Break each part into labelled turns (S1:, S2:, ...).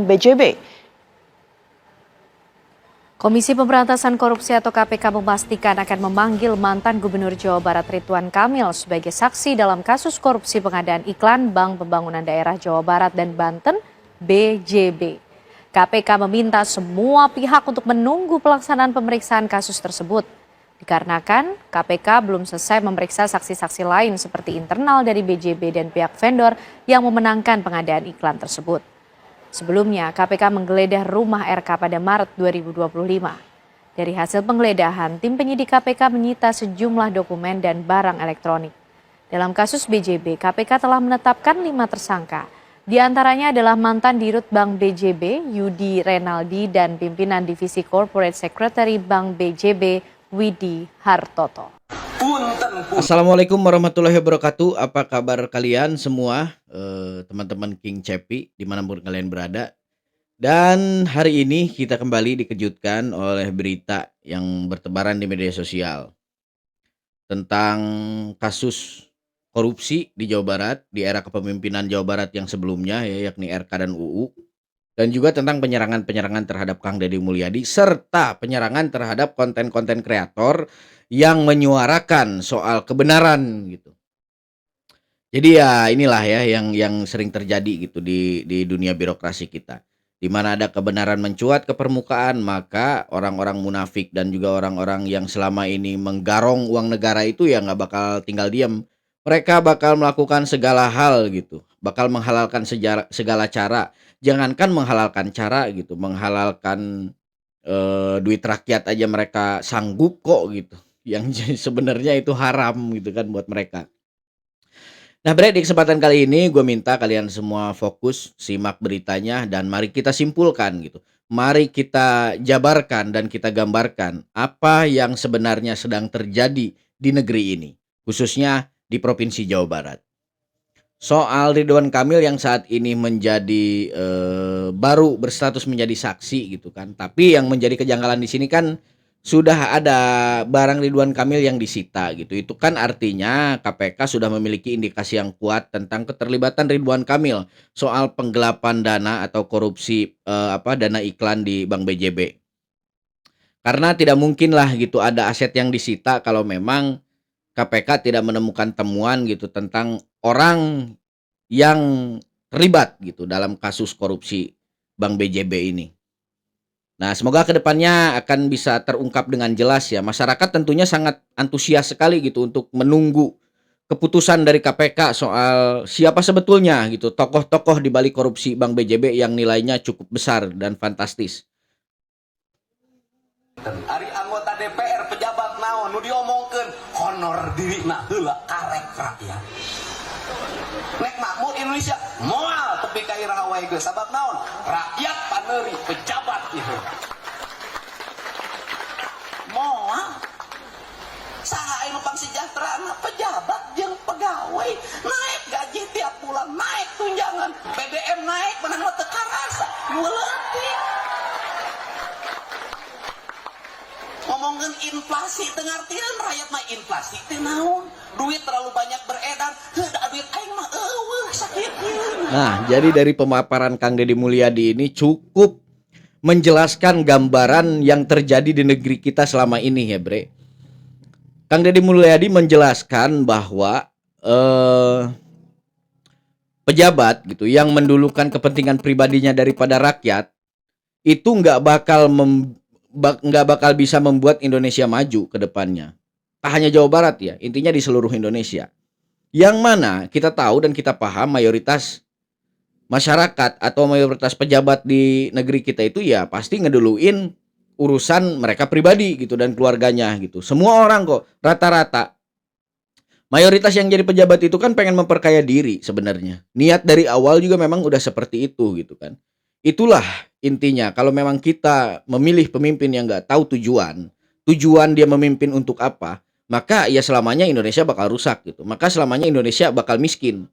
S1: BJB.
S2: Komisi Pemberantasan Korupsi atau KPK memastikan akan memanggil mantan Gubernur Jawa Barat Ridwan Kamil sebagai saksi dalam kasus korupsi pengadaan iklan Bank Pembangunan Daerah Jawa Barat dan Banten (BJB). KPK meminta semua pihak untuk menunggu pelaksanaan pemeriksaan kasus tersebut. Dikarenakan KPK belum selesai memeriksa saksi-saksi lain seperti internal dari BJB dan pihak vendor yang memenangkan pengadaan iklan tersebut. Sebelumnya, KPK menggeledah rumah RK pada Maret 2025. Dari hasil penggeledahan, tim penyidik KPK menyita sejumlah dokumen dan barang elektronik. Dalam kasus BJB, KPK telah menetapkan 5 tersangka. Di antaranya adalah mantan Dirut Bank BJB, Yudi Renaldi, dan pimpinan Divisi Corporate Secretary Bank BJB, Widi Hartoto.
S3: Assalamualaikum warahmatullahi wabarakatuh. Apa kabar kalian semua, teman-teman King Cepi dimanapun kalian berada. Dan hari ini kita kembali dikejutkan oleh berita yang bertebaran di media sosial tentang kasus korupsi di Jawa Barat di era kepemimpinan Jawa Barat yang sebelumnya, yakni RK dan UU. Dan juga tentang penyerangan terhadap Kang Deddy Mulyadi serta penyerangan terhadap konten-konten kreator yang menyuarakan soal kebenaran gitu. Jadi ya inilah ya yang sering terjadi gitu di dunia birokrasi kita. Di mana ada kebenaran mencuat ke permukaan, maka orang-orang munafik dan juga orang-orang yang selama ini menggarong uang negara itu ya nggak bakal tinggal diam. Mereka bakal melakukan segala hal gitu, bakal menghalalkan segala cara. Jangankan menghalalkan cara gitu, menghalalkan duit rakyat aja mereka sanggup kok gitu. Yang sebenarnya itu haram gitu kan buat mereka. Nah, Bre, di kesempatan kali ini gue minta kalian semua fokus simak beritanya dan mari kita simpulkan gitu. Mari kita jabarkan dan kita gambarkan apa yang sebenarnya sedang terjadi di negeri ini, khususnya di Provinsi Jawa Barat. Soal Ridwan Kamil yang saat ini menjadi baru berstatus menjadi saksi gitu kan. Tapi yang menjadi kejanggalan di sini kan sudah ada barang Ridwan Kamil yang disita gitu. Itu kan artinya KPK sudah memiliki indikasi yang kuat tentang keterlibatan Ridwan Kamil soal penggelapan dana atau korupsi dana iklan di Bank BJB. Karena tidak mungkin lah gitu ada aset yang disita kalau memang KPK tidak menemukan temuan gitu tentang orang yang terlibat gitu dalam kasus korupsi Bank BJB ini. Nah, semoga kedepannya akan bisa terungkap dengan jelas ya. Masyarakat tentunya sangat antusias sekali gitu untuk menunggu keputusan dari KPK soal siapa sebetulnya gitu tokoh-tokoh di balik korupsi Bank BJB yang nilainya cukup besar dan fantastis.
S4: Ari anggota DPR pejabat naon nu diomongkeun honor dirina heula karek rakyat. Nek makmur Indonesia moal tepi ka iraha wae geus sabab naon? Rakyat paneuri pejabat ieu. Moal saha anu pangsejahteraana pejabat jeung pegawai naik gaji tiap bulan naik tunjangan BBM naik menang teu karasa leutik. Ngomongin inflasi tengartian rakyat mah inflasi teh naon duit terlalu banyak beredar duit aing mah sakit.
S3: Nah, jadi dari pemaparan Kang Deddy Mulyadi ini cukup menjelaskan gambaran yang terjadi di negeri kita selama ini ya, Bre. Kang Deddy Mulyadi menjelaskan bahwa pejabat gitu yang mendulukan kepentingan pribadinya daripada rakyat itu nggak bakal bisa membuat Indonesia maju ke depannya. Tak hanya Jawa Barat ya, intinya di seluruh Indonesia. Yang mana kita tahu dan kita paham mayoritas masyarakat atau mayoritas pejabat di negeri kita itu ya pasti ngeduluin urusan mereka pribadi gitu dan keluarganya gitu. Semua orang kok rata-rata mayoritas yang jadi pejabat itu kan pengen memperkaya diri sebenarnya. Niat dari awal juga memang udah seperti itu gitu kan. Itulah intinya, kalau memang kita memilih pemimpin yang nggak tahu tujuan dia memimpin untuk apa, maka ya selamanya Indonesia bakal rusak gitu. Maka selamanya Indonesia bakal miskin.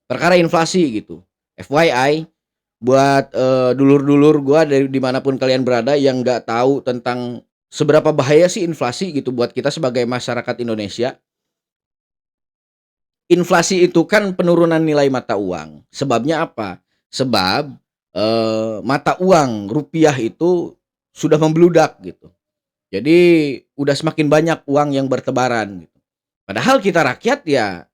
S3: Perkara inflasi gitu. FYI, buat dulur-dulur gua dari dimanapun kalian berada yang nggak tahu tentang seberapa bahaya sih inflasi gitu buat kita sebagai masyarakat Indonesia. Inflasi itu kan penurunan nilai mata uang. Sebabnya apa? Sebab mata uang rupiah itu sudah membludak gitu. Jadi udah semakin banyak uang yang bertebaran gitu. Padahal kita rakyat ya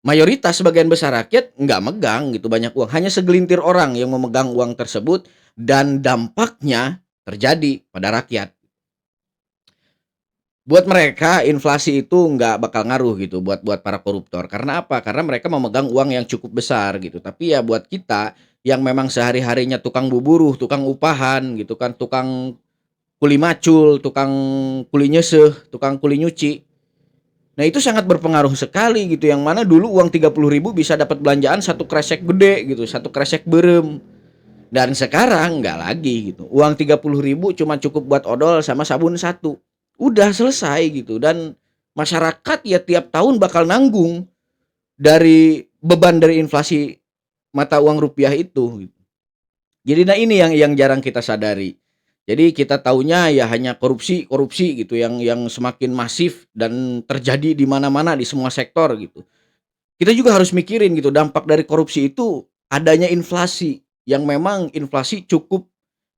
S3: mayoritas sebagian besar rakyat nggak megang gitu banyak uang. Hanya segelintir orang yang memegang uang tersebut dan dampaknya terjadi pada rakyat. Buat mereka inflasi itu nggak bakal ngaruh gitu buat para koruptor. Karena apa? Karena mereka memegang uang yang cukup besar gitu. Tapi ya buat kita yang memang sehari-harinya tukang buburuh, tukang upahan gitu kan, tukang kuli macul, tukang kuli nyeseh, tukang kuli nyuci. Nah itu sangat berpengaruh sekali gitu. Yang mana dulu uang 30.000 bisa dapat belanjaan satu kresek gede gitu, satu kresek berem. Dan sekarang nggak lagi gitu. Uang 30.000 cuma cukup buat odol sama sabun satu. Udah selesai gitu. Dan masyarakat ya tiap tahun bakal nanggung dari beban dari inflasi mata uang rupiah itu gitu. Jadi nah ini yang jarang kita sadari. Jadi kita taunya ya hanya korupsi gitu yang semakin masif dan terjadi di mana-mana di semua sektor gitu. Kita juga harus mikirin gitu dampak dari korupsi itu adanya inflasi yang memang inflasi cukup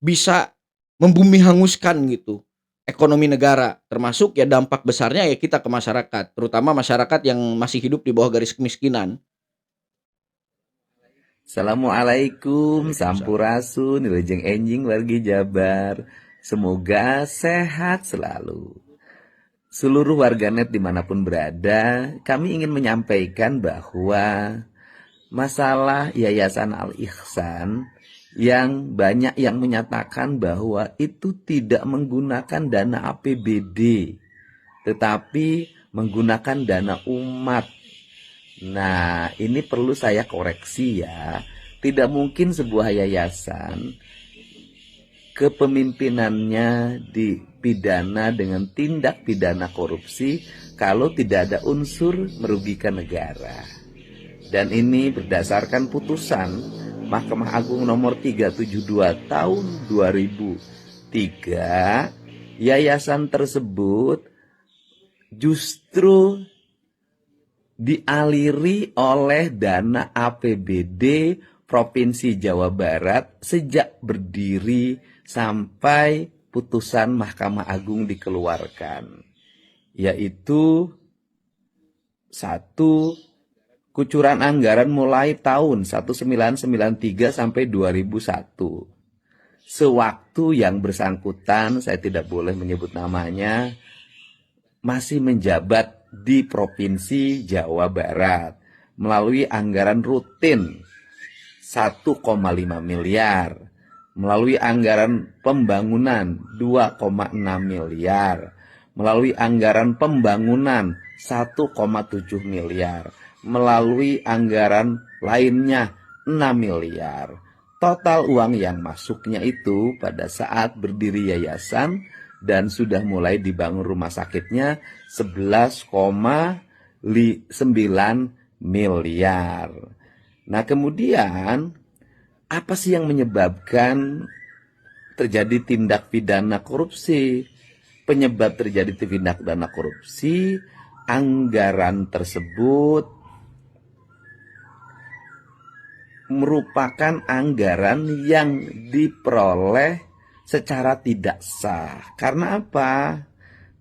S3: bisa membumi hanguskan gitu ekonomi negara, termasuk ya dampak besarnya ya kita ke masyarakat, terutama masyarakat yang masih hidup di bawah garis kemiskinan.
S1: Assalamualaikum, Sampurasun, Wilujeng Enjing, wargi Jabar. Semoga sehat selalu. Seluruh warganet dimanapun berada, kami ingin menyampaikan bahwa masalah Yayasan Al-Ihsan yang banyak yang menyatakan bahwa itu tidak menggunakan dana APBD, tetapi menggunakan dana umat. Nah, ini perlu saya koreksi ya. Tidak mungkin sebuah yayasan kepemimpinannya dipidana dengan tindak pidana korupsi kalau tidak ada unsur merugikan negara. Dan ini berdasarkan putusan Mahkamah Agung nomor 372 tahun 2003, yayasan tersebut justru dialiri oleh dana APBD Provinsi Jawa Barat sejak berdiri sampai putusan Mahkamah Agung dikeluarkan, yaitu satu, kucuran anggaran mulai tahun 1993 sampai 2001. Sewaktu yang bersangkutan, saya tidak boleh menyebut namanya, masih menjabat di Provinsi Jawa Barat melalui anggaran rutin 1,5 miliar, melalui anggaran pembangunan 2,6 miliar, melalui anggaran pembangunan 1,7 miliar, melalui anggaran lainnya 6 miliar. Total uang yang masuknya itu pada saat berdiri yayasan dan sudah mulai dibangun rumah sakitnya 11,9 miliar. Nah kemudian apa sih yang menyebabkan terjadi tindak pidana korupsi? Penyebab terjadi tindak pidana korupsi, anggaran tersebut merupakan anggaran yang diperoleh secara tidak sah. Karena apa?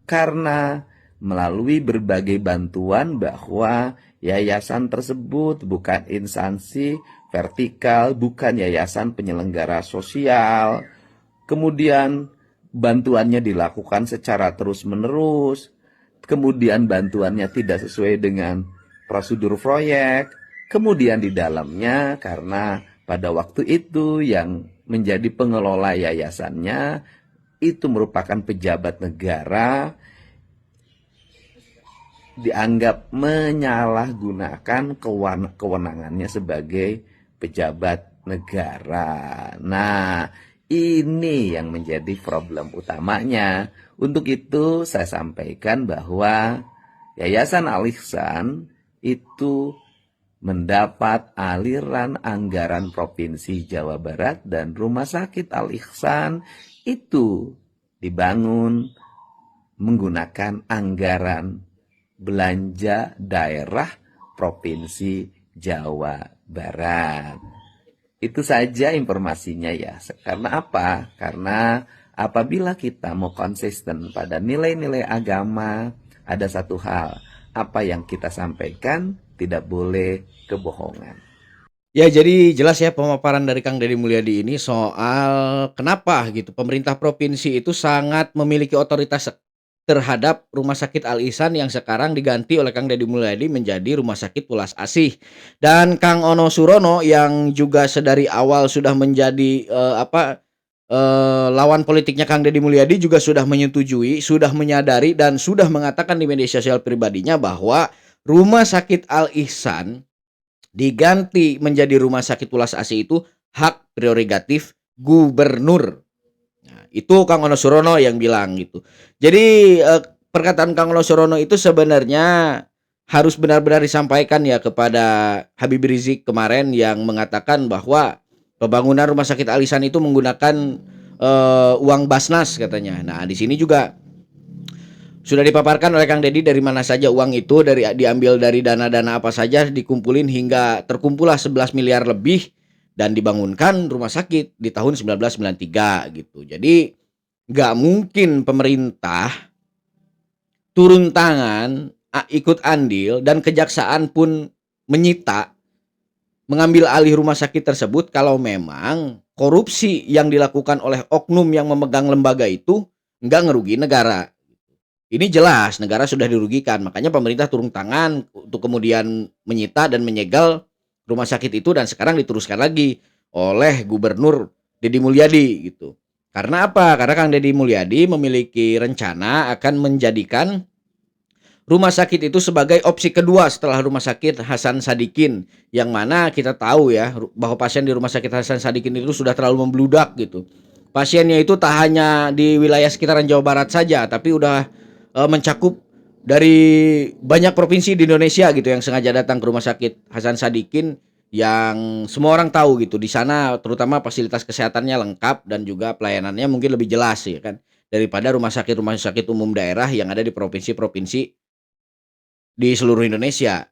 S1: Karena melalui berbagai bantuan bahwa yayasan tersebut bukan instansi vertikal, bukan yayasan penyelenggara sosial. Kemudian bantuannya dilakukan secara terus-menerus. Kemudian bantuannya tidak sesuai dengan prosedur proyek. Kemudian di dalamnya karena pada waktu itu yang menjadi pengelola yayasannya itu merupakan pejabat negara, dianggap menyalahgunakan kewenangannya sebagai pejabat negara. Nah, ini yang menjadi problem utamanya. Untuk itu saya sampaikan bahwa Yayasan Al-Ihsan itu mendapat aliran anggaran Provinsi Jawa Barat dan Rumah Sakit Al-Ihsan itu dibangun menggunakan anggaran belanja daerah Provinsi Jawa Barat. Itu saja informasinya ya. Karena apa? Karena apabila kita mau konsisten pada nilai-nilai agama, ada satu hal, apa yang kita sampaikan tidak boleh kebohongan.
S3: Ya, jadi jelas ya pemaparan dari Kang Deddy Mulyadi ini soal kenapa gitu pemerintah provinsi itu sangat memiliki otoritas terhadap Rumah Sakit Al Ihsan yang sekarang diganti oleh Kang Deddy Mulyadi menjadi Rumah Sakit Welas Asih. Dan Kang Ono Surono yang juga sedari awal sudah menjadi lawan politiknya Kang Deddy Mulyadi juga sudah menyetujui, sudah menyadari dan sudah mengatakan di media sosial pribadinya bahwa Rumah Sakit Al Ihsan diganti menjadi Rumah Sakit Welas Asih itu hak prerogatif gubernur. Nah, itu Kang Ono Surono yang bilang gitu. Jadi perkataan Kang Ono Surono itu sebenarnya harus benar-benar disampaikan ya kepada Habib Rizik kemarin yang mengatakan bahwa pembangunan Rumah Sakit Al Ihsan itu menggunakan uang Basnas katanya. Nah, di sini juga sudah dipaparkan oleh Kang Deddy dari mana saja uang itu diambil dari dana-dana apa saja dikumpulin hingga terkumpullah 11 miliar lebih dan dibangunkan rumah sakit di tahun 1993 gitu. Jadi nggak mungkin pemerintah turun tangan, ikut andil dan kejaksaan pun menyita mengambil alih rumah sakit tersebut kalau memang korupsi yang dilakukan oleh oknum yang memegang lembaga itu nggak ngerugi negara. Ini jelas negara sudah dirugikan, makanya pemerintah turun tangan untuk kemudian menyita dan menyegel rumah sakit itu dan sekarang diteruskan lagi oleh Gubernur Deddy Mulyadi gitu. Karena apa? Karena Kang Deddy Mulyadi memiliki rencana akan menjadikan rumah sakit itu sebagai opsi kedua setelah Rumah Sakit Hasan Sadikin, yang mana kita tahu ya bahwa pasien di Rumah Sakit Hasan Sadikin itu sudah terlalu membludak gitu. Pasiennya itu tak hanya di wilayah sekitaran Jawa Barat saja, tapi udah mencakup dari banyak provinsi di Indonesia gitu yang sengaja datang ke Rumah Sakit Hasan Sadikin yang semua orang tahu gitu. Di sana terutama fasilitas kesehatannya lengkap dan juga pelayanannya mungkin lebih jelas ya kan daripada rumah sakit umum daerah yang ada di provinsi-provinsi di seluruh Indonesia.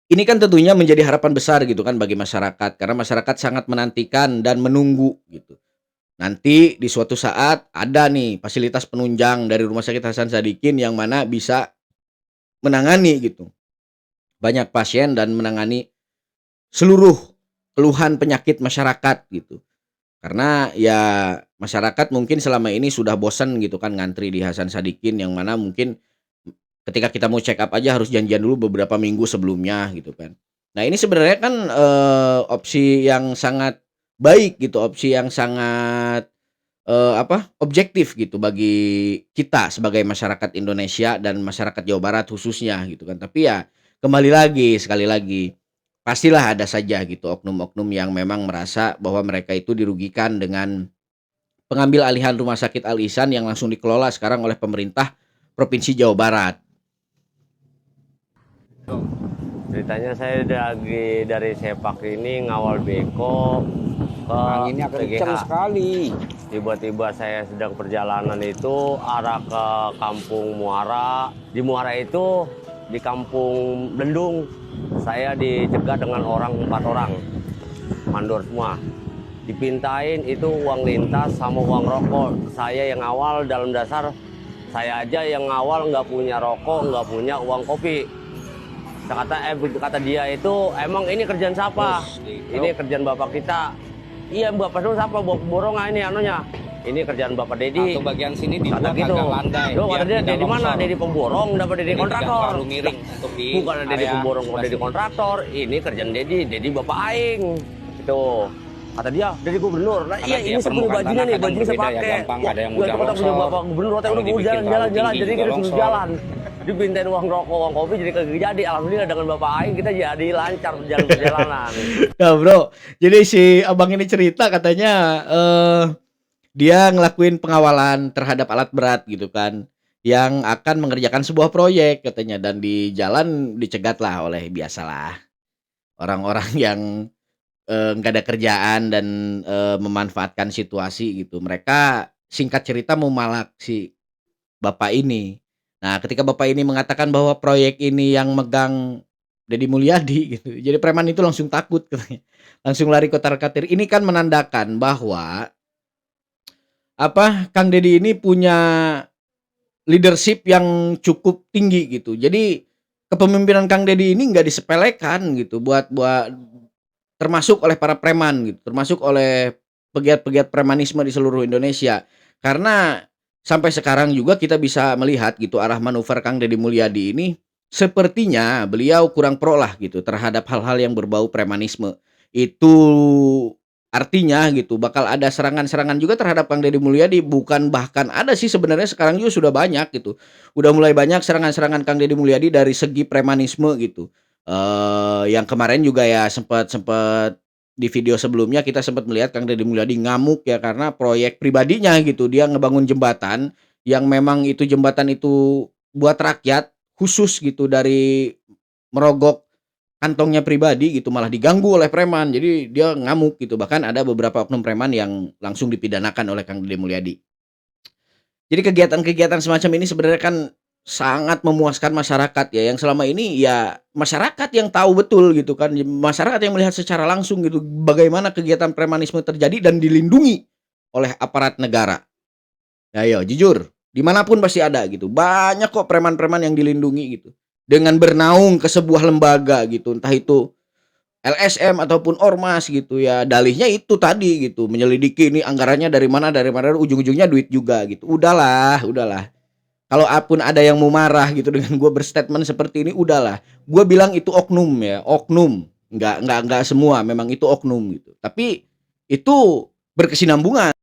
S3: Ini kan tentunya menjadi harapan besar gitu kan bagi masyarakat karena masyarakat sangat menantikan dan menunggu gitu. Nanti di suatu saat ada nih fasilitas penunjang dari Rumah Sakit Hasan Sadikin yang mana bisa menangani gitu banyak pasien dan menangani seluruh keluhan penyakit masyarakat gitu. Karena ya masyarakat mungkin selama ini sudah bosan gitu kan ngantri di Hasan Sadikin yang mana mungkin ketika kita mau check up aja harus janjian dulu beberapa minggu sebelumnya gitu kan. Nah, ini sebenarnya kan opsi yang sangat baik gitu, opsi yang sangat objektif gitu bagi kita sebagai masyarakat Indonesia dan masyarakat Jawa Barat khususnya gitu kan. Tapi ya kembali lagi, sekali lagi, pastilah ada saja gitu oknum-oknum yang memang merasa bahwa mereka itu dirugikan dengan pengambil alihan Rumah Sakit Al Ihsan yang langsung dikelola sekarang oleh pemerintah Provinsi Jawa Barat.
S5: Ceritanya saya dari Sepak ini ngawal beko ke
S6: Anginnya kencang
S5: PGH.
S6: sekali.
S5: Tiba-tiba saya sedang perjalanan itu arah ke Kampung Muara. Di Muara itu di Kampung Bendung saya dicegat dengan 4 orang mandor semua. Dipintain itu uang lintas sama uang rokok. Saya yang awal dalam dasar saya aja yang awal nggak punya rokok, nggak punya uang kopi. Kata dia itu emang ini kerjaan siapa? Ini kerjaan bapak kita. Iya bapak dulu siapa? Borong ini anunya. Ini kerjaan bapak Dedi.
S6: Atau bagian sini di
S5: Kata
S6: luar
S5: gitu.
S6: agak landai.
S5: Loh, kata dia Dedi mana? Dedi pemborong, dapat Dedi
S6: Ini
S5: kontraktor.
S6: tidak terlalu miring untuk di
S5: Bukan Dedi
S6: area
S5: pemborong, kok Dedi kontraktor. Ini kerjaan Dedi bapak aing. Itu. Kata dia, Dedi gubernur. Nah,
S6: Karena
S5: iya
S6: dia
S5: ini seperti
S6: permukaan
S5: bajunya
S6: tanah
S5: nih,
S6: kadang
S5: bajunya saya
S6: berbeda ya,
S5: pakai.
S6: gampang, ada yang
S5: Gua
S6: mudah
S5: kata punya
S6: longsor.
S5: bapak gubernur,
S6: Kalau
S5: udah
S6: dibikin
S5: jalan,
S6: terlalu
S5: jalan.
S6: tinggi
S5: Jadi
S6: juga
S5: kita suruh
S6: longsor.
S5: jalan. Dipintain uang rokok, uang kopi jadi kagak jadi. Alhamdulillah dengan bapak aing kita jadi lancar jalan perjalanan.
S3: Nah, Bro, jadi si abang ini cerita katanya dia ngelakuin pengawalan terhadap alat berat gitu kan yang akan mengerjakan sebuah proyek katanya dan di jalan dicegat lah oleh biasalah orang-orang yang nggak ada kerjaan dan memanfaatkan situasi gitu. Mereka singkat cerita mau malak si bapak ini. Nah, ketika bapak ini mengatakan bahwa proyek ini yang megang Deddy Mulyadi gitu. Jadi preman itu langsung takut katanya. Langsung lari kotar-katir. Ini kan menandakan bahwa Kang Deddy ini punya leadership yang cukup tinggi gitu. Jadi kepemimpinan Kang Deddy ini nggak disepelekan gitu buat termasuk oleh para preman gitu, termasuk oleh pegiat-pegiat premanisme di seluruh Indonesia. Karena sampai sekarang juga kita bisa melihat gitu arah manuver Kang Deddy Mulyadi ini sepertinya beliau kurang pro lah gitu terhadap hal-hal yang berbau premanisme. Itu artinya gitu bakal ada serangan-serangan juga terhadap Kang Deddy Mulyadi, bukan bahkan ada sih sebenarnya sekarang juga sudah banyak gitu. Udah mulai banyak serangan-serangan Kang Deddy Mulyadi dari segi premanisme gitu. Yang kemarin juga ya sempat sempat di video sebelumnya kita sempat melihat Kang Deddy Mulyadi ngamuk ya karena proyek pribadinya gitu. Dia ngebangun jembatan yang memang itu jembatan itu buat rakyat khusus gitu dari merogok kantongnya pribadi gitu malah diganggu oleh preman. Jadi dia ngamuk gitu. Bahkan ada beberapa oknum preman yang langsung dipidanakan oleh Kang Deddy Mulyadi. Jadi kegiatan-kegiatan semacam ini sebenarnya kan sangat memuaskan masyarakat ya, yang selama ini ya masyarakat yang tahu betul gitu kan, masyarakat yang melihat secara langsung gitu bagaimana kegiatan premanisme terjadi dan dilindungi oleh aparat negara. Ya yo jujur, dimanapun pasti ada gitu, banyak kok preman-preman yang dilindungi gitu, dengan bernaung ke sebuah lembaga gitu, entah itu LSM ataupun ormas gitu ya, dalihnya itu tadi gitu, menyelidiki ini anggarannya dari mana, ujung-ujungnya duit juga gitu. Udahlah. Kalau pun ada yang mau marah gitu dengan gue berstatement seperti ini, udahlah. Gue bilang itu oknum ya, oknum. Nggak semua, memang itu oknum gitu. Tapi itu berkesinambungan.